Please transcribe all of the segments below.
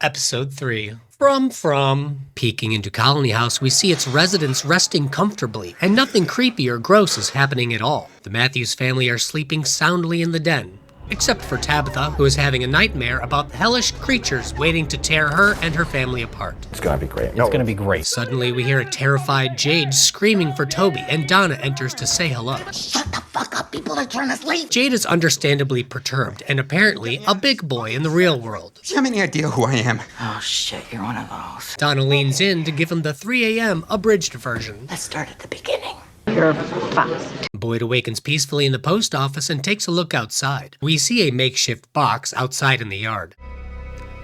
Episode 3. From. Peeking into Colony House, we see its residents resting comfortably, and nothing creepy or gross is happening at all. The Matthews family are sleeping soundly in the den, except for Tabitha, who is having a nightmare about the hellish creatures waiting to tear her and her family apart. It's gonna be great. It's gonna be great. Suddenly, we hear a terrified Jade screaming for Toby, and Donna enters to say hello. Shut the fuck up, people are trying to sleep. Jade is understandably perturbed, and apparently a big boy in the real world. Do you have any idea who I am? Oh shit, you're one of those. Donna leans in to give him the 3 a.m. abridged version. Let's start at the beginning. You're fast. Boyd awakens peacefully in the post office and takes a look outside. We see a makeshift box outside in the yard.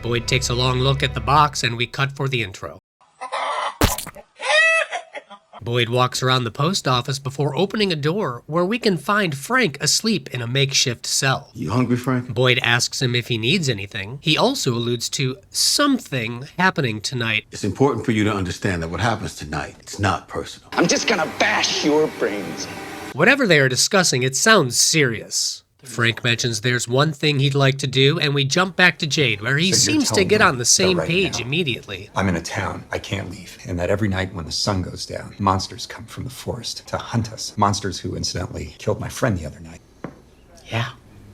Boyd takes a long look at the box and we cut for the intro. Boyd walks around the post office before opening a door where we can find Frank asleep in a makeshift cell. You hungry, Frank? Boyd asks him if he needs anything. He also alludes to something happening tonight. It's important for you to understand that what happens tonight, it's not personal. I'm just gonna bash your brains. Whatever they are discussing, it sounds serious. Frank mentions there's one thing he'd like to do, and we jump back to Jade, where he So you're seems to telling get me on the same that right page now immediately. I'm in a town I can't leave, and that every night when the sun goes down, monsters come from the forest to hunt us. Monsters who incidentally killed my friend the other night. Yeah.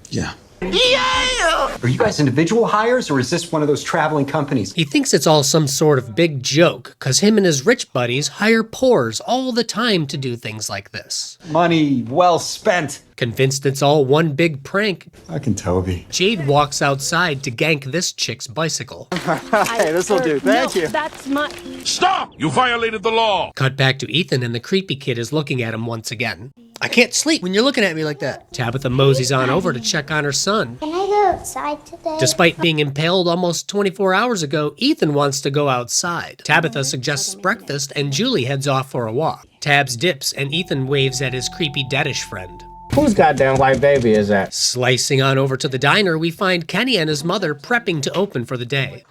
Yeah. Are you guys individual hires, or is this one of those traveling companies? He thinks it's all some sort of big joke, cause him and his rich buddies hire poors all the time to do things like this. Money well spent. Convinced it's all one big prank, Fucking Toby. Jade walks outside to gank this chick's bicycle. Hey, this'll do. Thank you. That's my... Stop! You violated the law! Cut back to Ethan and the creepy kid is looking at him once again. I can't sleep when you're looking at me like that. Tabitha moseys on over to check on her son. Can I go outside today? Despite being impaled almost 24 hours ago, Ethan wants to go outside. Tabitha suggests breakfast and Julie heads off for a walk. Tabs dips and Ethan waves at his creepy deadish friend. Whose goddamn white baby is that? Slicing on over to the diner, we find Kenny and his mother prepping to open for the day.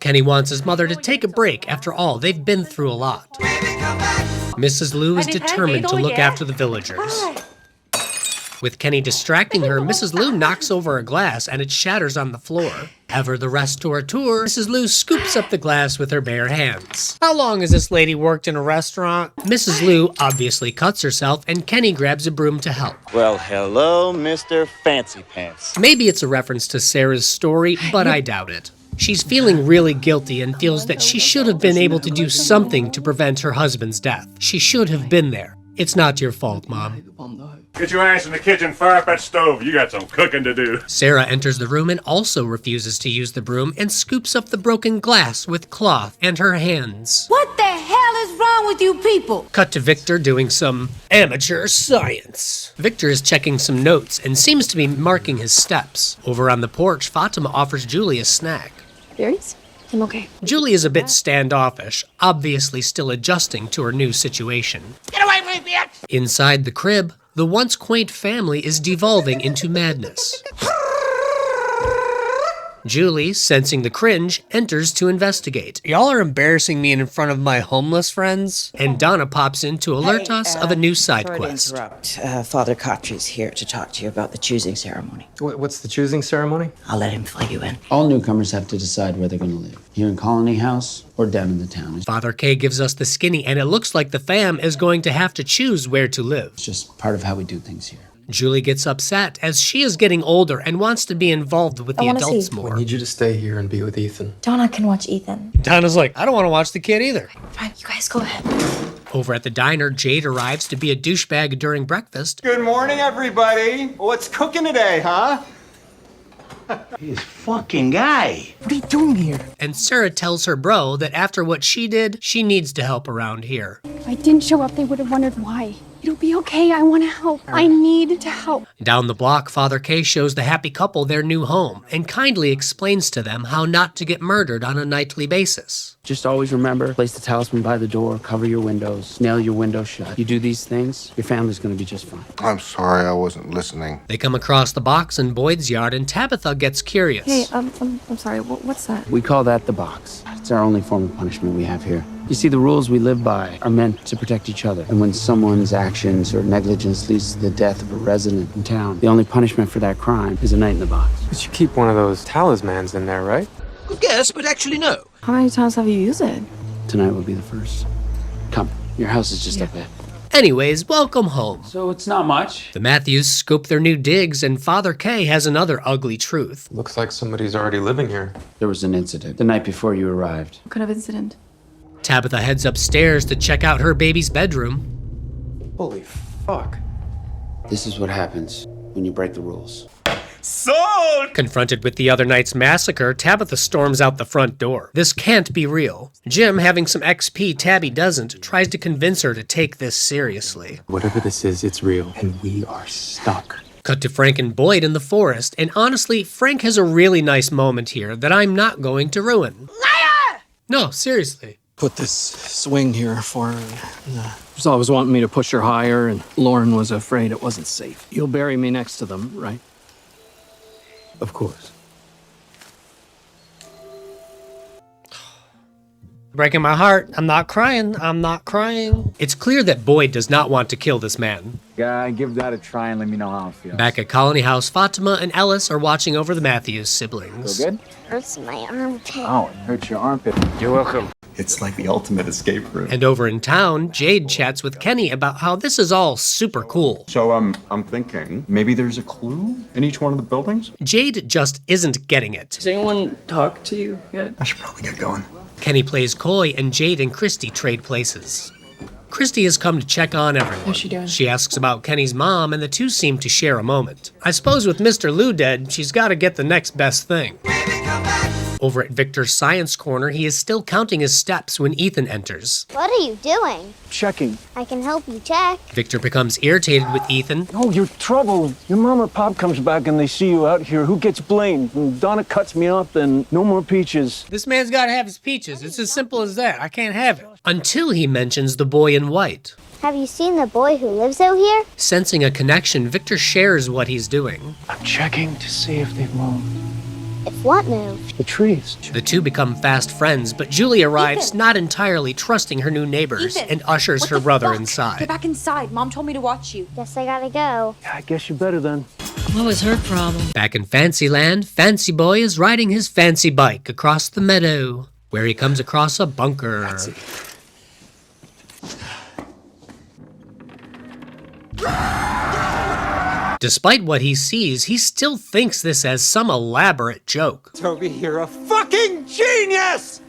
Kenny wants his mother to take a break. After all, they've been through a lot. Mrs. Lou is determined to look after the villagers. With Kenny distracting her, Mrs. Lou knocks over a glass and it shatters on the floor. Ever the restaurateur, Mrs. Lou scoops up the glass with her bare hands. How long has this lady worked in a restaurant? Mrs. Lou obviously cuts herself and Kenny grabs a broom to help. Well, hello, Mr. Fancy Pants. Maybe it's a reference to Sarah's story, but I doubt it. She's feeling really guilty and feels that she should have been able to do something to prevent her husband's death. She should have been there. It's not your fault, Mom. Get your ass in the kitchen, fire up that stove. You got some cooking to do. Sarah enters the room and also refuses to use the broom and scoops up the broken glass with cloth and her hands. What the hell is wrong with you people? Cut to Victor doing some amateur science. Victor is checking some notes and seems to be marking his steps. Over on the porch, Fatima offers Julie a snack. Berries? I'm okay. Julie is a bit standoffish, obviously still adjusting to her new situation. Get away from me, bitch! Inside the crib, the once quaint family is devolving into madness. Julie, sensing the cringe, enters to investigate. Y'all are embarrassing me in front of my homeless friends? And Donna pops in to alert us of a new side sorry quest. to interrupt. Father Kotry's here to talk to you about the choosing ceremony. What's the choosing ceremony? I'll let him fill you in. All newcomers have to decide where they're going to live, here in Colony House or down in the town. Father K gives us the skinny, and it looks like the fam is going to have to choose where to live. It's just part of how we do things here. Julie gets upset as she is getting older and wants to be involved with the adults We more. need you to stay here and be with Ethan. Donna can watch Ethan. Donna's like, I don't want to watch the kid either. Fine, you guys go ahead. Over at the diner, Jade arrives to be a douchebag during breakfast. Good morning, everybody. What's cooking today, huh? This fucking guy. What are you doing here? And Sarah tells her bro that after what she did, she needs to help around here. If I didn't show up, they would have wondered why. It'll be okay. I want to help. I need to help. Down the block, Father K shows the happy couple their new home and kindly explains to them how not to get murdered on a nightly basis. Just always remember, place the talisman by the door, cover your windows, nail your windows shut. You do these things, your family's going to be just fine. I'm sorry I wasn't listening. They come across the box in Boyd's yard and Tabitha gets curious. Hey, I'm sorry. What's that? We call that the box. It's our only form of punishment we have here. You see, the rules we live by are meant to protect each other. And when someone's actions or negligence leads to the death of a resident in town, the only punishment for that crime is a night in the box. But you keep one of those talismans in there, right? Good guess, but actually no. How many times have you used it? Tonight will be the first. Come, your house is just up ahead. Anyways, welcome home. So it's not much. The Matthews scope their new digs, and Father K has another ugly truth. Looks like somebody's already living here. There was an incident the night before you arrived. What kind of incident? Tabitha heads upstairs to check out her baby's bedroom. Holy fuck. This is what happens when you break the rules. Sold! Confronted with the other night's massacre, Tabitha storms out the front door. This can't be real. Jim, having some XP Tabby doesn't, tries to convince her to take this seriously. Whatever this is, it's real, and we are stuck. Cut to Frank and Boyd in the forest, and honestly, Frank has a really nice moment here that I'm not going to ruin. Liar! No, seriously. Put this swing here for her. She was always wanting me to push her higher, and Lauren was afraid it wasn't safe. You'll bury me next to them, right? Of course. Breaking my heart. I'm not crying. I'm not crying. It's clear that Boyd does not want to kill this man. Guy, give that a try and let me know how it feels. Back at Colony House, Fatima and Ellis are watching over the Matthews siblings. Feel good? Hurts my armpit. Oh, it hurts your armpit. You're welcome. It's like the ultimate escape room. And over in town, Jade chats with Kenny about how this is all super cool. So I'm thinking maybe there's a clue in each one of the buildings? Jade just isn't getting it. Has anyone talked to you yet? I should probably get going. Kenny plays coy, and Jade and Christy trade places. Christy has come to check on everyone. How's she doing? She asks about Kenny's mom, and the two seem to share a moment. I suppose with Mr. Lou dead, she's got to get the next best thing. Over at Victor's science corner, he is still counting his steps when Ethan enters. What are you doing? Checking. I can help you check. Victor becomes irritated with Ethan. Oh, you're trouble. Your mom or pop comes back and they see you out here. Who gets blamed? When Donna cuts me off, then no more peaches. This man's got to have his peaches. It's as simple as that. I can't have it. Until he mentions the boy in white. Have you seen the boy who lives out here? Sensing a connection, Victor shares what he's doing. I'm checking to see if they've moved. If what moved? The trees. The two become fast friends, but Julie arrives not entirely trusting her new neighbors and ushers her brother inside. Get back inside. Mom told me to watch you. Guess I gotta go. Yeah, I guess you better then. What was her problem? Back in Fancyland, Fancy Boy is riding his fancy bike across the meadow, where he comes across a bunker. Despite what he sees, he still thinks this as some elaborate joke. Toby, you're a fucking genius!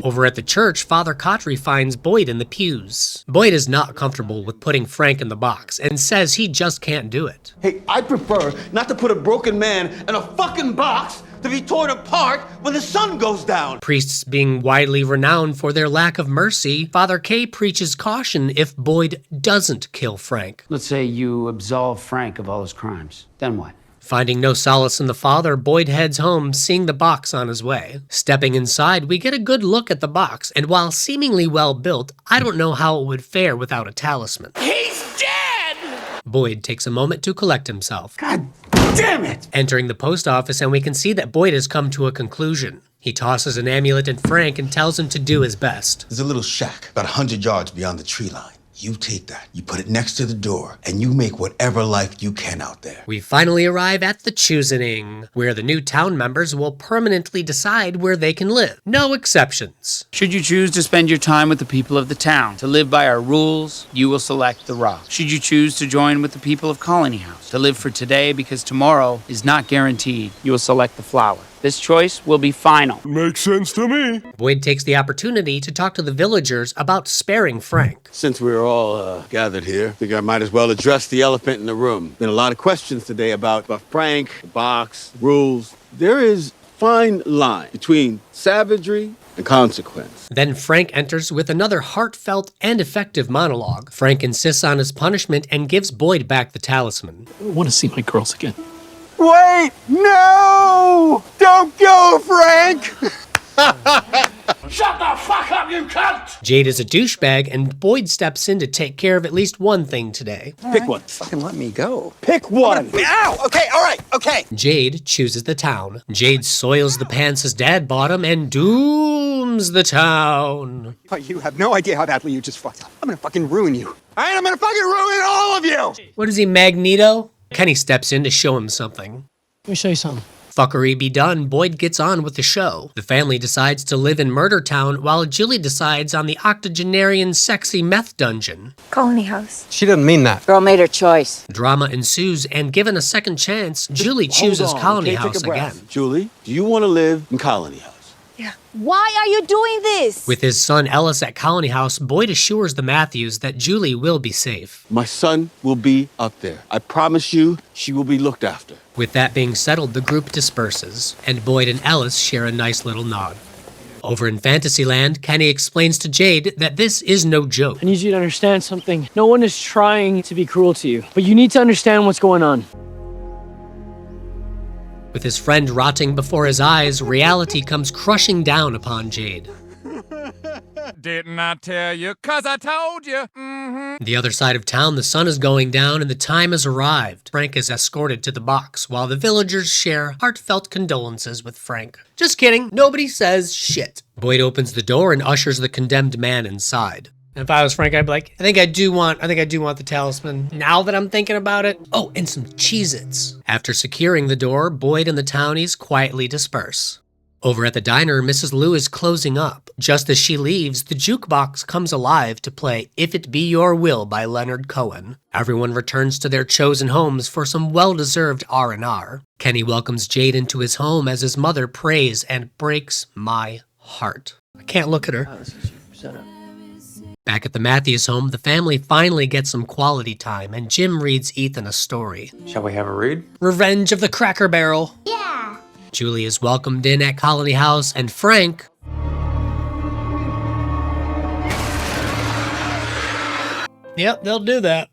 Over at the church, Father Kotry finds Boyd in the pews. Boyd is not comfortable with putting Frank in the box and says he just can't do it. Hey, I'd prefer not to put a broken man in a fucking box to be torn apart when the sun goes down. Priests being widely renowned for their lack of mercy, Father K preaches caution if Boyd doesn't kill Frank. Let's say you absolve Frank of all his crimes. Then what? Finding no solace in the father, Boyd heads home, seeing the box on his way. Stepping inside, we get a good look at the box, and while seemingly well built, I don't know how it would fare without a talisman. He's dead! Boyd takes a moment to collect himself. God damn it! Entering the post office, and we can see that Boyd has come to a conclusion. He tosses an amulet at Frank and tells him to do his best. There's a little shack about 100 yards beyond the tree line. You take that, you put it next to the door, and you make whatever life you can out there. We finally arrive at the Choosening, where the new town members will permanently decide where they can live. No exceptions. Should you choose to spend your time with the people of the town, to live by our rules, you will select the rock. Should you choose to join with the people of Colony House, to live for today because tomorrow is not guaranteed, you will select the flower. This choice will be final. Makes sense to me. Boyd takes the opportunity to talk to the villagers about sparing Frank. Since we're all gathered here, I think I might as well address the elephant in the room. Been a lot of questions today about Frank, the box, rules. There is fine line between savagery and consequence. Then Frank enters with another heartfelt and effective monologue. Frank insists on his punishment and gives Boyd back the talisman. I want to see my girls again. Wait! No! Don't go, Frank! Shut the fuck up, you cunt! Jade is a douchebag, and Boyd steps in to take care of at least one thing today. Pick one. Fucking let me go. Pick one! Ow! Okay, all right, okay. Jade chooses the town. Jade soils the pants his dad bought him and dooms the town. You have no idea how badly you just fucked up. I'm gonna fucking ruin you. I'm gonna fucking ruin all of you! What is he, Magneto? Kenny steps in to show him something. Let me show you something. Fuckery be done, Boyd gets on with the show. The family decides to live in Murder Town while Julie decides on the octogenarian sexy meth dungeon. Colony House. She didn't mean that. Girl made her choice. Drama ensues, and given a second chance, Julie chooses Hold on, Colony okay? House Take a breath. again. Julie, do you want to live in Colony House? Yeah. Why are you doing this? With his son Ellis at Colony House, Boyd assures the Matthews that Julie will be safe. My son will be up there. I promise you, she will be looked after. With that being settled, the group disperses, and Boyd and Ellis share a nice little nod. Over in Fantasyland, Kenny explains to Jade that this is no joke. I need you to understand something. No one is trying to be cruel to you, but you need to understand what's going on. With his friend rotting before his eyes, reality comes crushing down upon Jade. Didn't I tell you? 'Cause I told you. The other side of town, the sun is going down and the time has arrived. Frank is escorted to the box, while the villagers share heartfelt condolences with Frank. Just kidding, nobody says shit. Boyd opens the door and ushers the condemned man inside. If I was Frank, I'd be like, I think I do want the talisman, now that I'm thinking about it. Oh, and some Cheez-Its. After securing the door, Boyd and the townies quietly disperse. Over at the diner, Mrs. Lou is closing up. Just as she leaves, the jukebox comes alive to play If It Be Your Will by Leonard Cohen. Everyone returns to their chosen homes for some well-deserved R&R. Kenny welcomes Jade into his home as his mother prays and breaks my heart. I can't look at her. Back at the Matthews home, the family finally gets some quality time, and Jim reads Ethan a story. Shall we have a read? Revenge of the Cracker Barrel. Yeah. Julie is welcomed in at Colony House, and Frank... Yep, they'll do that.